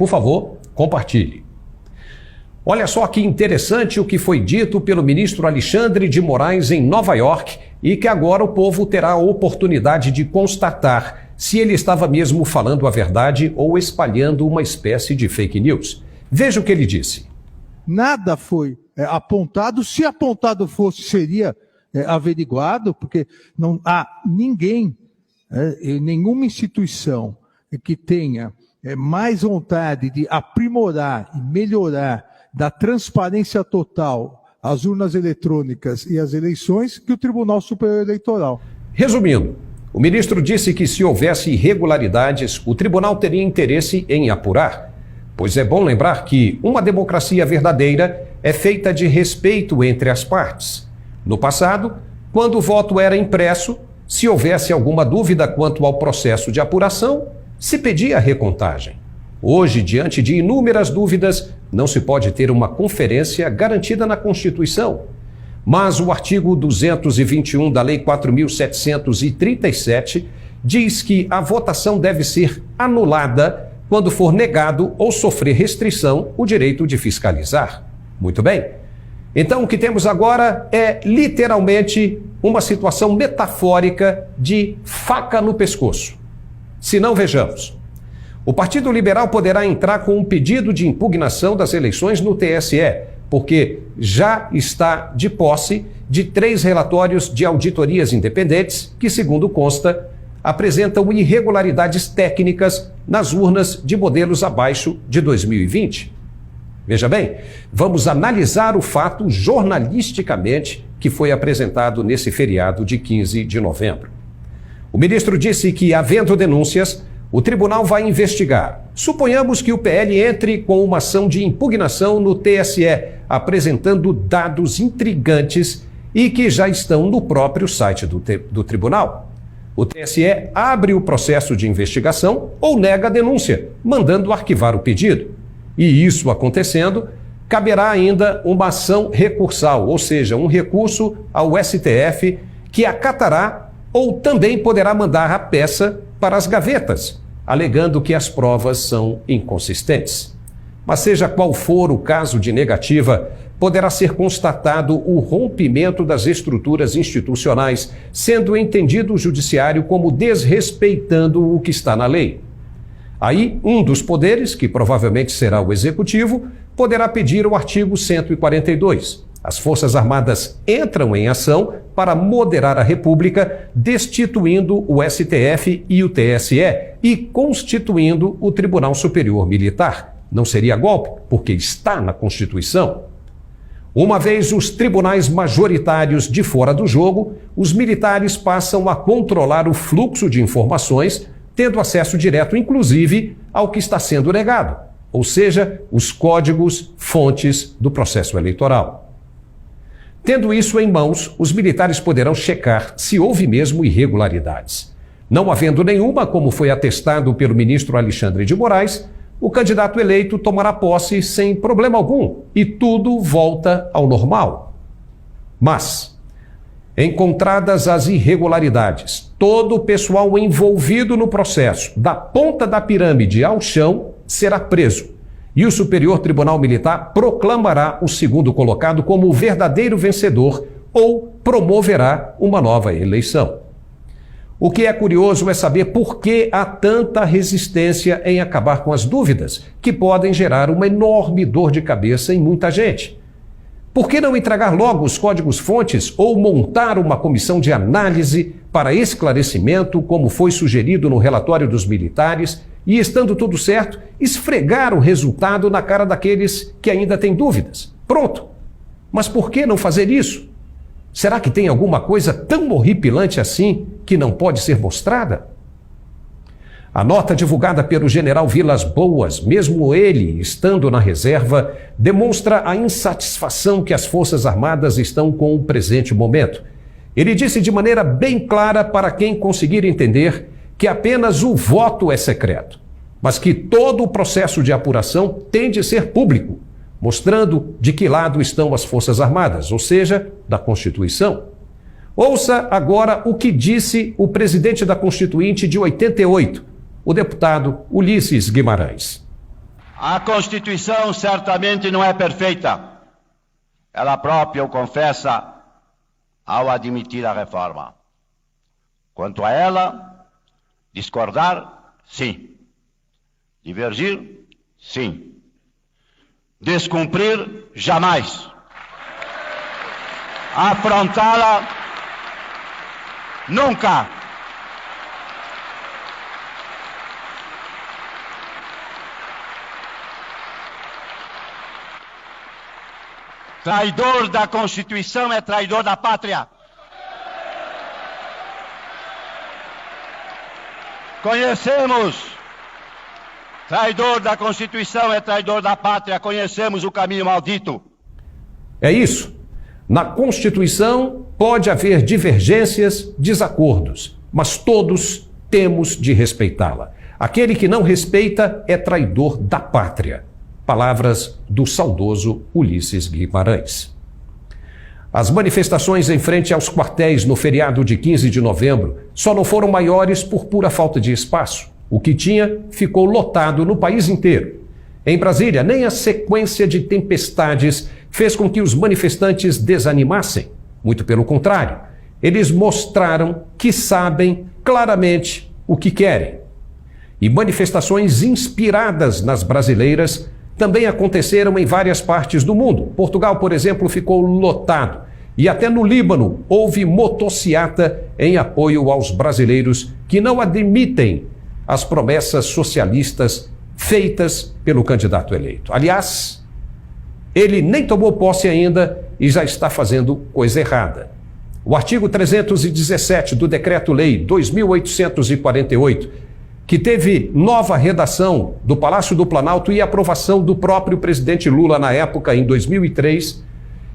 Por favor, compartilhe. Olha só que interessante o que foi dito pelo ministro Alexandre de Moraes em Nova York e que agora o povo terá a oportunidade de constatar se ele estava mesmo falando a verdade ou espalhando uma espécie de fake news. Veja o que ele disse. Nada foi apontado. Se apontado fosse, seria averiguado, porque não há ninguém, nenhuma instituição que tenha mais vontade de aprimorar e melhorar da transparência total às urnas eletrônicas e às eleições que o Tribunal Superior Eleitoral. Resumindo, o ministro disse que se houvesse irregularidades, o tribunal teria interesse em apurar. Pois é bom lembrar que uma democracia verdadeira é feita de respeito entre as partes. No passado, quando o voto era impresso, se houvesse alguma dúvida quanto ao processo de apuração, se pedia a recontagem. Hoje, diante de inúmeras dúvidas, não se pode ter uma conferência garantida na Constituição. Mas o artigo 221 da Lei 4.737 diz que a votação deve ser anulada quando for negado ou sofrer restrição o direito de fiscalizar. Muito bem. Então, o que temos agora é literalmente uma situação metafórica de faca no pescoço. Se não, vejamos. O Partido Liberal poderá entrar com um pedido de impugnação das eleições no TSE, porque já está de posse de 3 relatórios de auditorias independentes que, segundo consta, apresentam irregularidades técnicas nas urnas de modelos abaixo de 2020. Veja bem, vamos analisar o fato jornalisticamente que foi apresentado nesse feriado de 15 de novembro. O ministro disse que, havendo denúncias, o tribunal vai investigar. Suponhamos que o PL entre com uma ação de impugnação no TSE, apresentando dados intrigantes e que já estão no próprio site do tribunal. O TSE abre o processo de investigação ou nega a denúncia, mandando arquivar o pedido. E isso acontecendo, caberá ainda uma ação recursal, ou seja, um recurso ao STF que acatará ou também poderá mandar a peça para as gavetas, alegando que as provas são inconsistentes. Mas seja qual for o caso de negativa, poderá ser constatado o rompimento das estruturas institucionais, sendo entendido o judiciário como desrespeitando o que está na lei. Aí, um dos poderes, que provavelmente será o executivo, poderá pedir o artigo 142. As Forças Armadas entram em ação para moderar a República, destituindo o STF e o TSE e constituindo o Tribunal Superior Militar. Não seria golpe, porque está na Constituição. Uma vez os tribunais majoritários de fora do jogo, os militares passam a controlar o fluxo de informações, tendo acesso direto, inclusive, ao que está sendo negado, ou seja, os códigos fontes do processo eleitoral. Tendo isso em mãos, os militares poderão checar se houve mesmo irregularidades. Não havendo nenhuma, como foi atestado pelo ministro Alexandre de Moraes, o candidato eleito tomará posse sem problema algum e tudo volta ao normal. Mas, encontradas as irregularidades, todo o pessoal envolvido no processo, da ponta da pirâmide ao chão, será preso. E o Superior Tribunal Militar proclamará o segundo colocado como o verdadeiro vencedor ou promoverá uma nova eleição. O que é curioso é saber por que há tanta resistência em acabar com as dúvidas, que podem gerar uma enorme dor de cabeça em muita gente. Por que não entregar logo os códigos-fontes ou montar uma comissão de análise para esclarecimento, como foi sugerido no relatório dos militares, e, estando tudo certo, esfregar o resultado na cara daqueles que ainda têm dúvidas? Pronto! Mas por que não fazer isso? Será que tem alguma coisa tão horripilante assim que não pode ser mostrada? A nota divulgada pelo general Vilas Boas, mesmo ele estando na reserva, demonstra a insatisfação que as Forças Armadas estão com o presente momento. Ele disse de maneira bem clara para quem conseguir entender que apenas o voto é secreto, mas que todo o processo de apuração tem de ser público, mostrando de que lado estão as Forças Armadas, ou seja, da Constituição. Ouça agora o que disse o presidente da Constituinte de 88, o deputado Ulisses Guimarães. A Constituição certamente não é perfeita. Ela própria o confessa ao admitir a reforma. Quanto a ela, discordar, sim. Divergir, sim. Descumprir, jamais. Afrontá-la, nunca. Traidor da Constituição é traidor da pátria. Conhecemos. Traidor da Constituição é traidor da pátria. Conhecemos o caminho maldito. É isso. Na Constituição pode haver divergências, desacordos, mas todos temos de respeitá-la. Aquele que não respeita é traidor da pátria. Palavras do saudoso Ulisses Guimarães. As manifestações em frente aos quartéis no feriado de 15 de novembro só não foram maiores por pura falta de espaço. O que tinha ficou lotado no país inteiro. Em Brasília, nem a sequência de tempestades fez com que os manifestantes desanimassem. Muito pelo contrário, eles mostraram que sabem claramente o que querem. E manifestações inspiradas nas brasileiras também aconteceram em várias partes do mundo. Portugal, por exemplo, ficou lotado. E até no Líbano houve motociata em apoio aos brasileiros que não admitem as promessas socialistas feitas pelo candidato eleito. Aliás, ele nem tomou posse ainda e já está fazendo coisa errada. O artigo 317 do Decreto-Lei 2.848, que teve nova redação do Palácio do Planalto e aprovação do próprio presidente Lula na época, em 2003,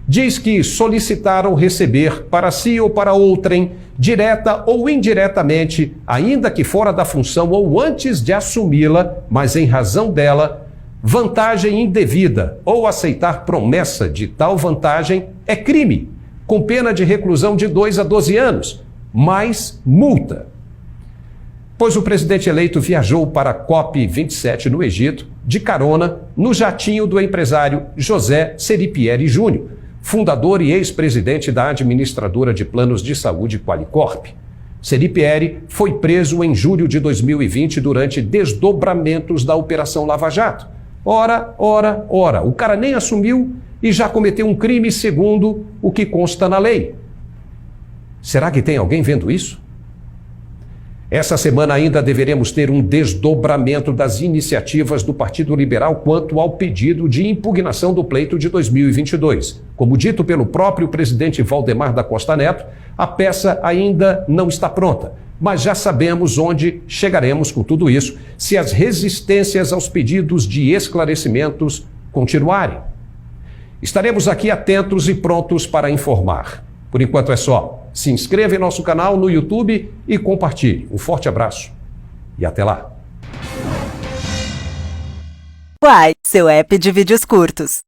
diz que solicitaram receber para si ou para outrem, direta ou indiretamente, ainda que fora da função ou antes de assumi-la, mas em razão dela, vantagem indevida ou aceitar promessa de tal vantagem é crime, com pena de reclusão de 2 a 12 anos, mais multa. Pois o presidente eleito viajou para a COP27 no Egito, de carona, no jatinho do empresário José Seripieri Júnior, fundador e ex-presidente da administradora de planos de saúde Qualicorp. Seripieri foi preso em julho de 2020 durante desdobramentos da Operação Lava Jato. Ora, o cara nem assumiu e já cometeu um crime segundo o que consta na lei. Será que tem alguém vendo isso? Essa semana ainda deveremos ter um desdobramento das iniciativas do Partido Liberal quanto ao pedido de impugnação do pleito de 2022. Como dito pelo próprio presidente Valdemar da Costa Neto, a peça ainda não está pronta, mas já sabemos onde chegaremos com tudo isso se as resistências aos pedidos de esclarecimentos continuarem. Estaremos aqui atentos e prontos para informar. Por enquanto é só. Se inscreva em nosso canal no YouTube e compartilhe. Um forte abraço e até lá. Uai, seu app de vídeos curtos.